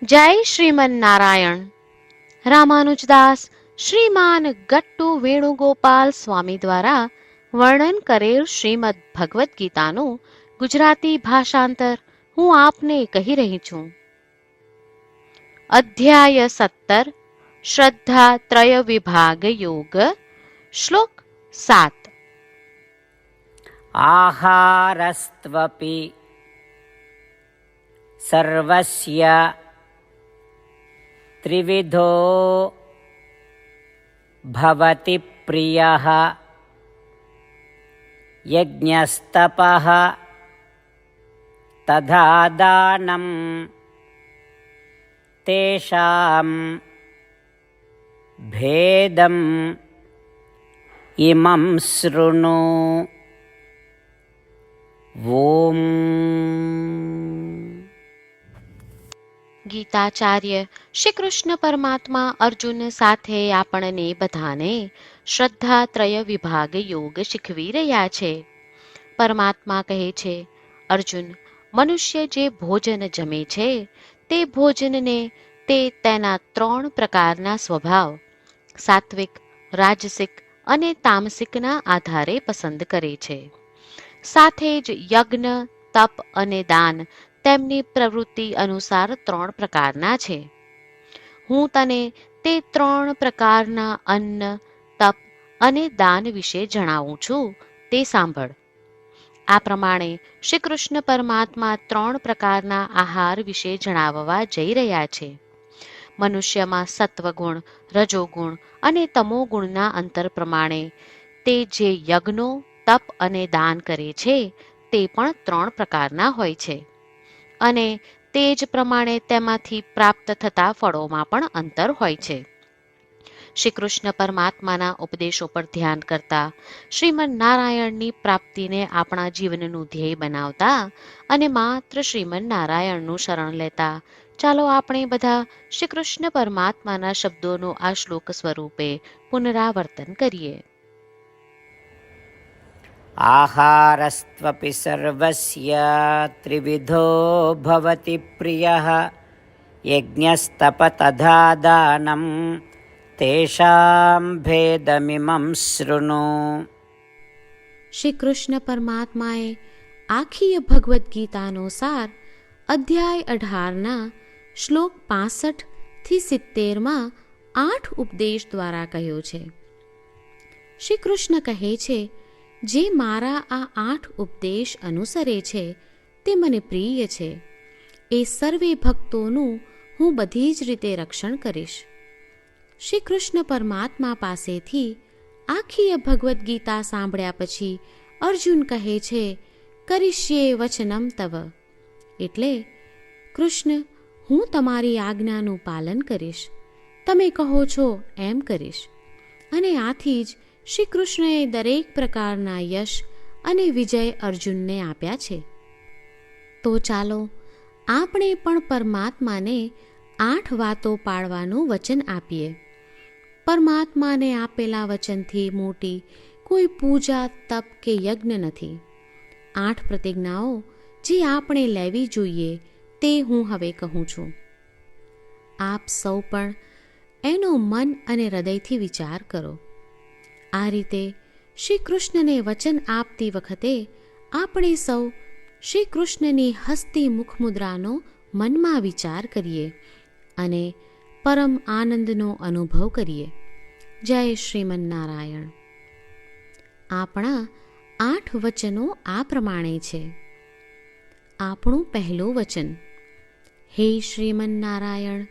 જય શ્રીમન નારાયણ. રામાનુજદાસ શ્રીમાન ગટ્ટુ વેણુગોપાલ સ્વામી દ્વારા વર્ણન કરેલ શ્રીમદ ભગવદ્ ગીતાનું ગુજરાતી ભાષાંતર હું આપને કહી રહી છું. અધ્યાય 17 શ્રદ્ધા ત્રય વિભાગ યોગ. શ્લોક 7. આહારસ્ત્વપી સર્વસ્ય ત્રિવિધો ભવતિ પ્રિયઃ યજ્ઞસ્તપઃ તથા દાનમ તેષાં ભેદમ ઇમં શૃણુ. ઓમ. ગીતાચાર્ય શ્રી કૃષ્ણ પરમાત્મા અર્જુન સાથે આપણને બધાને શ્રદ્ધા ત્રય વિભાગ યોગ શીખવી રહ્યા છે. પરમાત્મા કહે છે, અર્જુન, મનુષ્ય જે ભોજન જમે છે તે ભોજનને તે તેના 3 પ્રકારના સ્વભાવ સાત્વિક, રાજસિક અને તામસિકના આધારે પસંદ કરે છે. સાથે જ યજ્ઞ, તપ અને દાન તેમની પ્રવૃત્તિ અનુસાર 3 પ્રકારના છે. હું તને તે 3 પ્રકારના અન્ન, તપ અને દાન વિશે જણાવું છું, તે સાંભળ. આ પ્રમાણે શ્રી કૃષ્ણ પરમાત્મા 3 પ્રકારના આહાર વિશે જણાવવા જઈ રહ્યા છે. મનુષ્યમાં સત્વગુણ, રજોગુણ અને તમોગુણના અંતર પ્રમાણે તે જે યજ્ઞો, તપ અને દાન કરે છે તે પણ 3 પ્રકારના હોય છે. અને તે જ પ્રમાણે તેમાંથી પ્રાપ્ત થતા ફળોમાં પણ અંતર હોય છે. શ્રી કૃષ્ણ પરમાત્માના ઉપદેશો પર ધ્યાન કરતા, શ્રીમન નારાયણની પ્રાપ્તિને આપણા જીવનનું ધ્યેય બનાવતા અને માત્ર શ્રીમન નારાયણનું શરણ લેતા ચાલો આપણે બધા શ્રી કૃષ્ણ પરમાત્માના શબ્દોનું આ શ્લોક સ્વરૂપે પુનરાવર્તન કરીએ. આહારસ્ત્વપી સર્વસ્ય ત્રિવિધો ભવતિ પ્રિયઃ યજ્ઞસ્તપ તથા દાનમ તેષાં ભેદમિમં શૃણુ. શ્રી કૃષ્ણ પરમાત્માએ આખી ભગવદ્ ગીતાનો સાર અધ્યાય 18ના શ્લોક 65 થી 70માં 8 ઉપદેશ દ્વારા કહ્યો છે. શ્રી કૃષ્ણ કહે છે, જે મારા આ 8 ઉપદેશ અનુસરે છે તે મને પ્રિય છે. એ સર્વે ભક્તોનું હું બધી જ રીતે રક્ષણ કરીશ. શ્રી કૃષ્ણ પરમાત્મા પાસેથી આખી ભગવદ્ ગીતા સાંભળ્યા પછી અર્જુન કહે છે, કરીશ્યે વચનમ તવ. એટલે, કૃષ્ણ, હું તમારી આજ્ઞાનું પાલન કરીશ. તમે કહો છો એમ કરીશ. અને આથી જ શ્રી કૃષ્ણએ દરેક પ્રકારના યશ અને વિજય અર્જુનને આપ્યા છે. તો ચાલો આપણે પણ પરમાત્માને 8 વાતો પાળવાનું વચન આપીએ. પરમાત્માને આપેલા વચનથી મોટી કોઈ પૂજા, તપ કે યજ્ઞ નથી. 8 પ્રતિજ્ઞાઓ જે આપણે લેવી જોઈએ તે હું હવે કહું છું. આપ સૌ પણ એનો મન અને હૃદયથી વિચાર કરો. આ રીતે શ્રી કૃષ્ણને વચન આપતી વખતે આપણે સૌ શ્રી કૃષ્ણની હસતી મુખમુદ્રાનો મનમાં વિચાર કરીએ અને પરમ આનંદનો અનુભવ કરીએ. જય શ્રીમન નારાયણ. આપણા 8 વચનો આ પ્રમાણે છે. આપણું પહેલું વચન, હે શ્રીમન નારાયણ,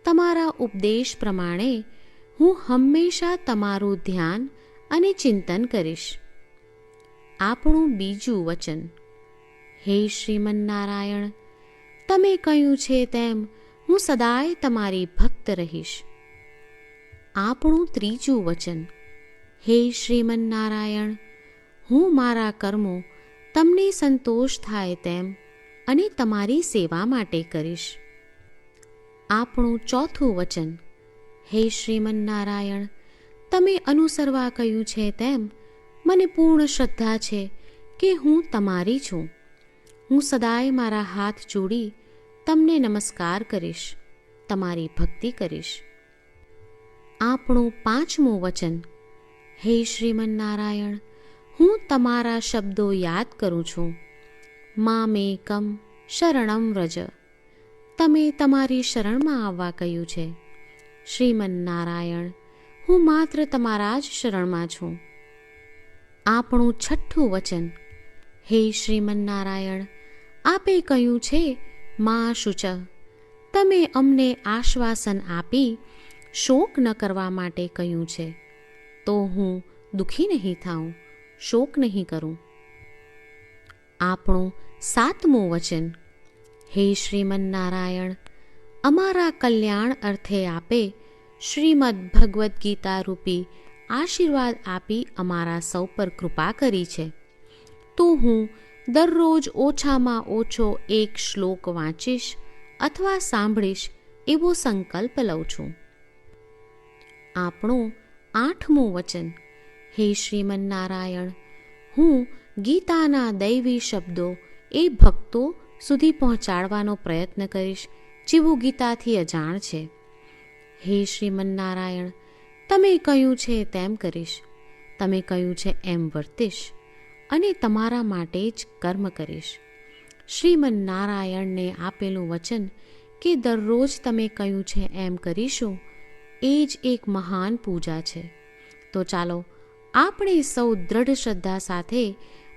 તમારા ઉપદેશ પ્રમાણે હું હંમેશા તમારું ધ્યાન અને ચિંતન કરીશ. આપણું બીજું વચન, હે શ્રીમન નારાયણ, તમે કહ્યું છે તેમ હું સદાય તમારી ભક્ત રહીશ. આપણું ત્રીજું વચન, હે શ્રીમન નારાયણ, હું મારા કર્મો તમને સંતોષ થાય તેમ અને તમારી સેવા માટે કરીશ. આપણું ચોથું વચન, હે શ્રીમન નારાયણ, તમે અનુસરવા કહ્યું છે તેમ મને પૂર્ણ શ્રદ્ધા છે કે હું તમારી છું. હું સદાય મારા હાથ જોડી તમને નમસ્કાર કરીશ, તમારી ભક્તિ કરીશ. આપણું 5મું વચન. હે શ્રીમન્નારાયણ, હું તમારા શબ્દો યાદ કરું છું. મામેકમ શરણમ વ્રજ. તમે તમારી શરણમાં આવવા કહ્યું છે. શ્રીમન્નારાયણ, હું માત્ર તમારા જ શરણમાં છું. આપણું 6થું વચન. હે શ્રીમન્નારાયણ, આપે કહ્યું છે મા શુચ. તમે અમને આશ્વાસન આપી શોક ન કરવા માટે કહ્યું છે, તો હું દુઃખી નહીં થાઉં, શોક નહીં કરું. આપણું 7મું વચન. હે શ્રીમન્નારાયણ, અમારા કલ્યાણ અર્થે આપે શ્રીમદ્ ભગવદ્ ગીતા રૂપી આશીર્વાદ આપી અમારા સૌ પર કૃપા કરી છે, તો હું દરરોજ ઓછામાં ઓછો 1 શ્લોક વાંચીશ અથવા સાંભળીશ એવો સંકલ્પ લઉં છું. આપણું 8મું વચન. હે શ્રીમન્નારાયણ, હું ગીતાના દૈવી શબ્દો એ ભક્તો સુધી પહોંચાડવાનો પ્રયત્ન કરીશ જેઓ ગીતાથી અજાણ છે. હે શ્રીમન્નારાયણ, તમે કહ્યું છે તેમ કરીશ, તમે કહ્યું છે એમ વર્તીશ અને તમારા માટે જ કર્મ કરીશ. શ્રીમન્નારાયણને આપેલું વચન કે દરરોજ તમે કહ્યું છે એમ કરીશું, એ જ એક મહાન પૂજા છે. તો ચાલો આપણે સૌ દ્રઢ શ્રદ્ધા સાથે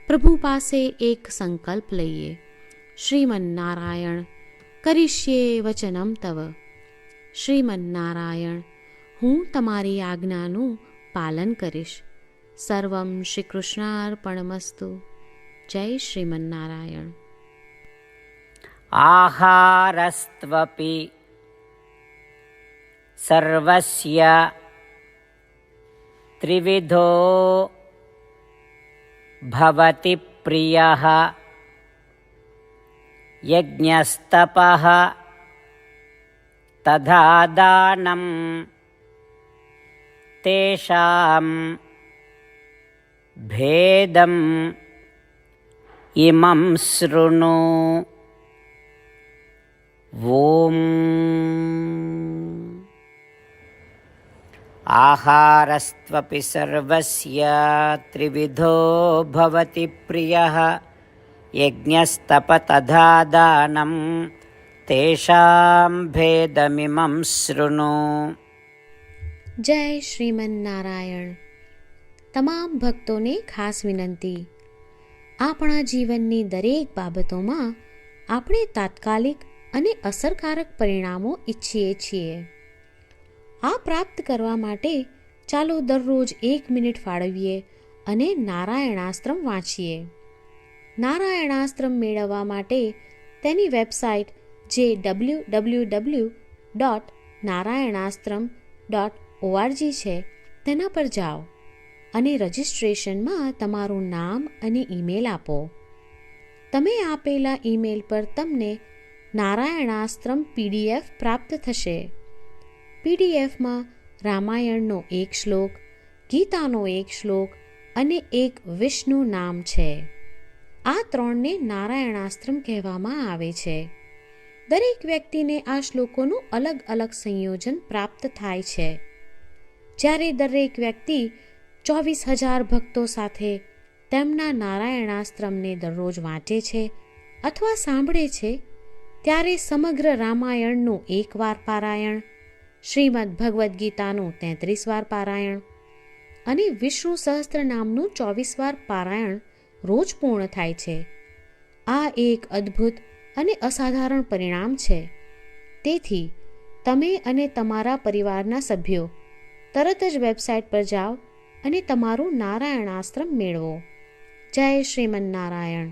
પ્રભુ પાસે એક સંકલ્પ લઈએ. શ્રીમન્નારાયણ, કરીશ્યે વચનમ તવ. શ્રીમન્નારાયણ, હું તમારી આજ્ઞાનું પાલન કરીશ. સર્વમ શ્રી કૃષ્ણાર્પણમસ્તુ. જય શ્રીમન્નારાયણ. આહારસ્ત્વપી સર્વસ્ય ત્રિવિધો ભવતિ પ્રિયઃ યજ્ઞસ્તપઃ તથા દાનમ તેષાં ભેદમ ઇમં શૃણુ. ઓમ. આહારસ્ત્વપી સર્વસ્ય ત્રિવિધો ભવતિ પ્રિયઃ યજ્ઞસ્તપ તથા દાનમ તેષાં ભેદમિમં શૃણુ. જય શ્રીમન્નારાયણ. તમામ ભક્તોને ખાસ વિનંતી. આપણા જીવનની દરેક બાબતોમાં આપણે તાત્કાલિક અને અસરકારક પરિણામો ઈચ્છીએ છીએ. આ પ્રાપ્ત કરવા માટે ચાલો દરરોજ 1 મિનિટ ફાળવીએ અને નારાયણાસ્ત્રમ વાંચીએ. નારાયણાસ્ત્રમ મેળવવા માટે તેની વેબસાઇટ જે www.narayanaastram.org છે તેના પર જાઓ અને રજિસ્ટ્રેશનમાં તમારું નામ અને ઈમેલ આપો. તમે આપેલા ઈમેલ પર તમને નારાયણાસ્ત્રમ PDF પ્રાપ્ત થશે. PDFમાં રામાયણનો 1 શ્લોક, ગીતાનો 1 શ્લોક અને 1 વિષ્ણુ નામ છે. આ 3ને નારાયણાસ્ત્રમ કહેવામાં આવે છે. દરેક વ્યક્તિને આ શ્લોકોનું અલગ અલગ સંયોજન પ્રાપ્ત થાય છે. જ્યારે દરેક વ્યક્તિ 24,000 ભક્તો સાથે તેમના નારાયણાસ્ત્રમને દરરોજ વાંચે છે અથવા સાંભળે છે, ત્યારે સમગ્ર રામાયણનું 1 વાર પારાયણ, શ્રીમદ્ ભગવદ્ ગીતાનું 33 વાર પારાયણ અને વિષ્ણુ સહસ્ત્ર નામનું 24 વાર પારાયણ રોજ પૂર્ણ થાય છે. આ એક અદ્ભુત અને અસાધારણ પરિણામ છે. તેથી તમે અને તમારા પરિવારના સભ્યો તરત જ વેબસાઇટ પર જાઓ અને તમારું નારાયણાસ્ત્રમ મેળવો. જય શ્રીમન્નારાયણ.